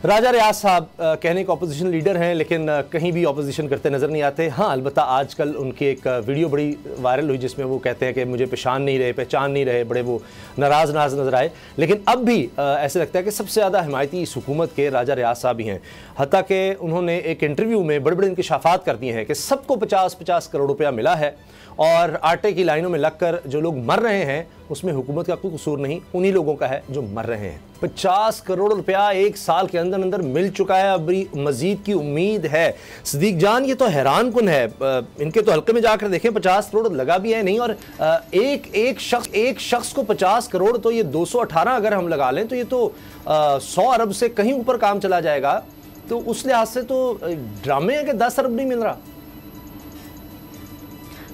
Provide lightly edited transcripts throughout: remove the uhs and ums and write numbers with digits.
राजा रियाज साहब कहने के अपोजिशन लीडर हैं, लेकिन कहीं भी अपोजिशन करते नज़र नहीं आते। हाँ, अलबत्ता आजकल उनकी एक वीडियो बड़ी वायरल हुई जिसमें वो कहते हैं कि मुझे पहचान नहीं रहे, बड़े वो नाराज़ नज़र आए। लेकिन अब भी ऐसे लगता है कि सबसे ज़्यादा हिमायती इस हुकूमत के राजा रियाज साहब ही हैं। हत्ता कि उन्होंने एक इंटरव्यू में बड़े बड़े इंकशाफात कर दिए हैं कि सबको 50-50 करोड़ रुपया मिला है और आटे की लाइनों में लगकर जो लोग मर रहे हैं उसमें हुकूमत का कोई कसूर नहीं, उन्हीं लोगों का है जो मर रहे हैं। 50 करोड़ रुपया एक साल के अंदर अंदर मिल चुका है, अभी मजीद की उम्मीद है। सदीक जान, ये तो हैरान कुन है। इनके तो हल्के में जाकर देखें 50 करोड़ लगा भी है नहीं, और एक शख्स को 50 करोड़, तो ये 218 अगर हम लगा लें तो ये तो 100 अरब से कहीं ऊपर काम चला जाएगा। तो उस लिहाज से तो ड्रामे है कि 10 अरब नहीं मिल रहा।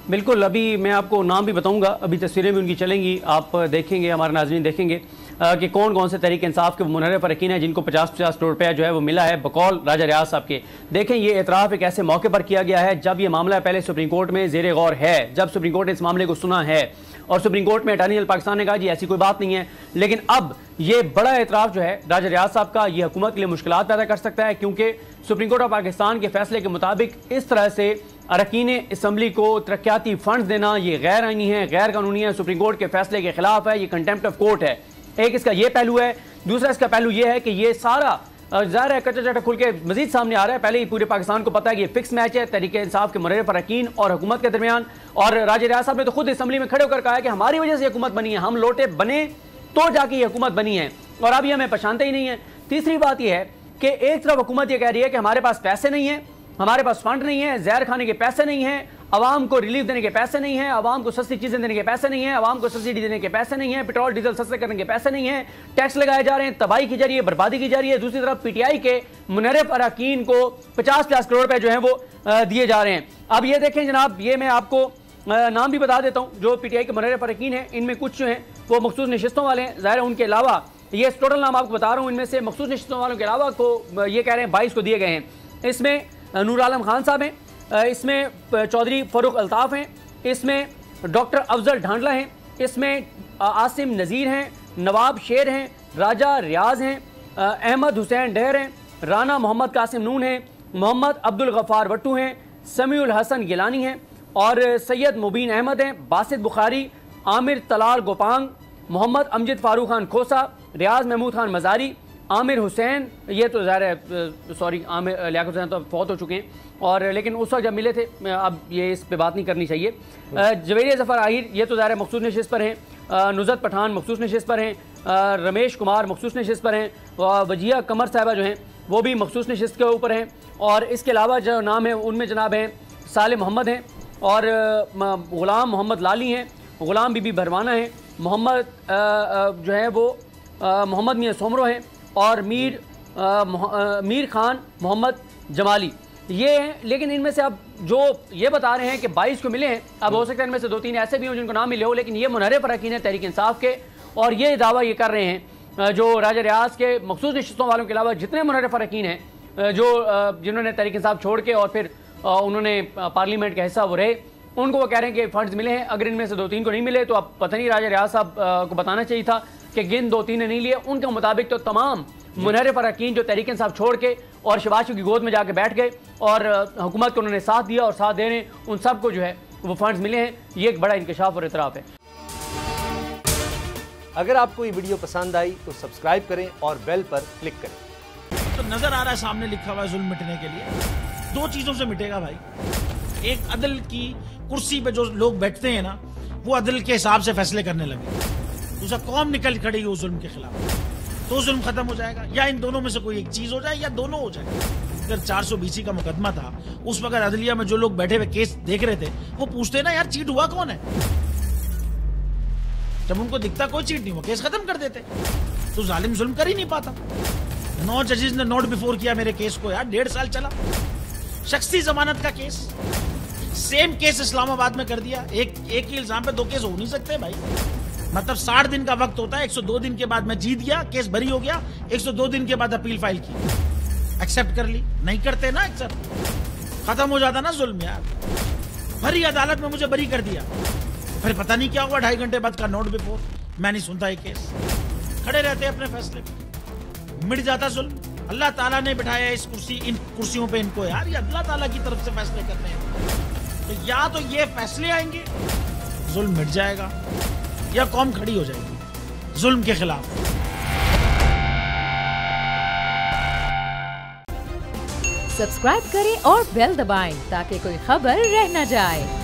बिल्कुल, अभी मैं आपको नाम भी बताऊंगा, अभी तस्वीरें भी उनकी चलेंगी, आप देखेंगे, हमारे नाज़रीन देखेंगे कि कौन कौन से तहरीक इंसाफ के मुनहरिफ अरकान हैं जिनको 50-50 करोड़ रुपया जो है वो मिला है बकौल राजा रियाज साहब के। देखें, ये एतराफ़ एक ऐसे मौके पर किया गया है जब ये मामला पहले सुप्रीम कोर्ट में ज़ेर गौर है, जब सुप्रीम कोर्ट ने इस मामले को सुना है और सुप्रीम कोर्ट में अटॉर्नी जनरल पाकिस्तान ने कहा जी ऐसी कोई बात नहीं है। लेकिन अब ये बड़ा एतराफ़ जो है राजा रियाज साहब का, ये हुकूमत के लिए मुश्किलात पैदा कर सकता है, क्योंकि सुप्रीम कोर्ट ऑफ पाकिस्तान के फैसले के मुताबिक इस तरह से अरकान असम्बली को तरक्याती फंड देना ये गैर आईनी है, गैर कानूनी है, सुप्रीम कोर्ट के फैसले के खिलाफ है, ये कंटेम्प्ट ऑफ कोर्ट है। एक इसका ये पहलू है। दूसरा इसका पहलू ये है कि ये सारा ज़ाहिर है कच्चा चटा खुल के मजीद सामने आ रहा है। पहले ही पूरे पाकिस्तान को पता है कि ये फिक्स मैच है तहरीक इंसाफ के मुनहरिफ अरकान और हुकूमत के दरमियान। और राजा रियाज साहब ने तो खुद असम्बली में खड़े होकर कहा है कि हमारी वजह से हुकूमत बनी है, हम लोटे बने तो जाके ये हुकूमत बनी है और अभी हमें पहचानते ही नहीं है। तीसरी बात यह है कि एक तरफ हुकूमत ये कह रही है कि हमारे पास पैसे नहीं है, हमारे पास फंड नहीं है, जहर खाने के पैसे नहीं है, आवाम को रिलीफ देने के पैसे नहीं है, आवाम को सस्ती चीजें देने के पैसे नहीं है, आवाम को सब्सिडी देने के पैसे नहीं है, पेट्रोल डीजल सस्ते करने के पैसे नहीं है, टैक्स लगाए जा रहे हैं, तबाही की जा रही है, बर्बादी की जा रही है। दूसरी तरफ पीटीआई के मुनहरिफ अरकान को 50-50 करोड़ रुपए जो है वो दिए जा रहे हैं। अब ये देखें जनाब, ये मैं आपको नाम भी बता देता हूँ जो पीटीआई के मुनहरिफ अरकान हैं। इनमें कुछ जो हैं वो मखसूस नशिस्तों वाले हैं, ज़ाहिर है उनके अलावा ये टोटल नाम आपको बता रहा हूँ, इनमें से मखसूस नशिस्तों वालों के अलावा को ये कह रहे हैं 22 को दिए गए हैं। इसमें नूर आलम खान साहब हैं, इसमें चौधरी फरूक अल्ताफ़ हैं, इसमें डॉक्टर अफजल ढांडला हैं, इसमें आसिम नज़ीर हैं, नवाब शेर हैं, राजा रियाज हैं, अहमद हुसैन डहर हैं, राना मोहम्मद कासिम नून हैं, मोहम्मद अब्दुल गफ़ार वट्टू हैं, समीउल हसन गिलानी हैं और सैयद मुबीन अहमद हैं, बासित बुखारी, आमिर तलाल गोपांग, मोहम्मद अमजद फारूक खान खोसा, रियाज महमूद खान मज़ारी, आमिर हुसैन, ये तो ज़ाहिर है सॉरी आमिर लियाकत हुसैन तो फौत हो चुके हैं और लेकिन उस वक्त जब मिले थे, अब ये इस पे बात नहीं करनी चाहिए। जवेरिया ज़फ़र आहिर ये तो ज़ाहिर है मखसूस नशिस्त पर हैं, नुज़रत पठान मखसूस नशिस्त पर हैं, रमेश कुमार मखसूस नशिस्त पर हैं, वजिया कमर साहिबा जो हैं वो भी मखसूस नशिस्त के ऊपर हैं। और इसके अलावा जो नाम है उनमें जनाब हैं साले मोहम्मद हैं और ग़ुलाम मोहम्मद लाली हैं, ग़ुलाम बीबी भरवाना हैं, मोहम्मद जो है वो मोहम्मद मियाँ सोमरो हैं और मीर खान मोहम्मद जमाली ये हैं। लेकिन इनमें से अब जो ये बता रहे हैं कि 22 को मिले हैं, अब हो सकता है इनमें से 2-3 ऐसे भी हों जिनको नाम मिले हो, लेकिन ये मुनहरिफ अरकान है तहरीक इंसाफ के और ये दावा ये कर रहे हैं जो राजा रियाज के मखसूस नशिस्तों वालों के अलावा जितने मुनहरिफ अरकान हैं जो जिन्होंने तहरीक इंसाफ छोड़ के और फिर उन्होंने पार्लियामेंट का हिस्सा वो रहे, उनको वो कह रहे हैं कि फंड्स मिले हैं। अगर इनमें से 2-3 को नहीं मिले तो अब पता नहीं राजा रियाज साहब को बताना चाहिए था कि जिन 2-3 ने नहीं लिए उनके मुताबिक तो तमाम मुनहरिफ अरकान जो तहरीक इंसाफ छोड़ के और शहबाज की गोद में जाके बैठ गए और हुकूमत को उन्होंने साथ दिया और साथ दे रहे हैं, उन सबको जो है वो फंड्स मिले हैं। ये एक बड़ा इंकशाफ और इतराफ़ है। अगर आपको ये वीडियो पसंद आई तो सब्सक्राइब करें और बेल पर क्लिक करें। तो नजर आ रहा है सामने लिखा हुआ है जुल्म मिटने के लिए 2 चीजों से मिटेगा भाई। एक, अदल की कुर्सी पे जो लोग बैठते हैं ना वो अदल के हिसाब से फैसले करने लगे। दूसरा, कौम निकल खड़ेगी उस जुल्म के खिलाफ तो जुल्म खत्म हो जाएगा। या इन दोनों में से कोई एक चीज हो जाए या दोनों हो जाए। अगर 420 का मुकदमा था उस वक्त अदलिया में जो लोग बैठे हुए केस देख रहे थे वो पूछते ना यार चीट हुआ कौन है, जब उनको दिखता कोई चीट नहीं हुआ केस खत्म कर देते। तो जालिम जुल्म कर ही नहीं पाता। 9 जजेस ने नोट बिफोर किया मेरे केस को यार, 1.5 साल चला। शख्सी जमानत का केस, सेम केस इस्लामाबाद में कर दिया। एक ही इल्जाम पे 2 केस हो नहीं सकते भाई। मतलब 60 दिन का वक्त होता है, 102 दिन के बाद मैं जीत गया, केस बरी हो गया, 102 दिन के बाद अपील फाइल की, एक्सेप्ट कर ली। नहीं करते ना एक्सेप्ट, खत्म हो जाता ना जुल्म यार। भरी अदालत में मुझे बरी कर दिया, फिर पता नहीं क्या हुआ 2.5 घंटे बाद का नोट बिफोर, मैं नहीं सुनता ये केस। खड़े रहते अपने फैसले पे, मिट जाता जुल्म। अल्लाह ताला ने बिठाया इन कुर्सियों पे इनको यार, ये अल्लाह ताला की तरफ से फैसले करने हैं। तो या तो ये फैसले आएंगे, जुल्म मिट जाएगा, या कौम खड़ी हो जाएगी जुल्म के खिलाफ। सब्सक्राइब करें और बेल दबाएं ताकि कोई खबर रह न जाए।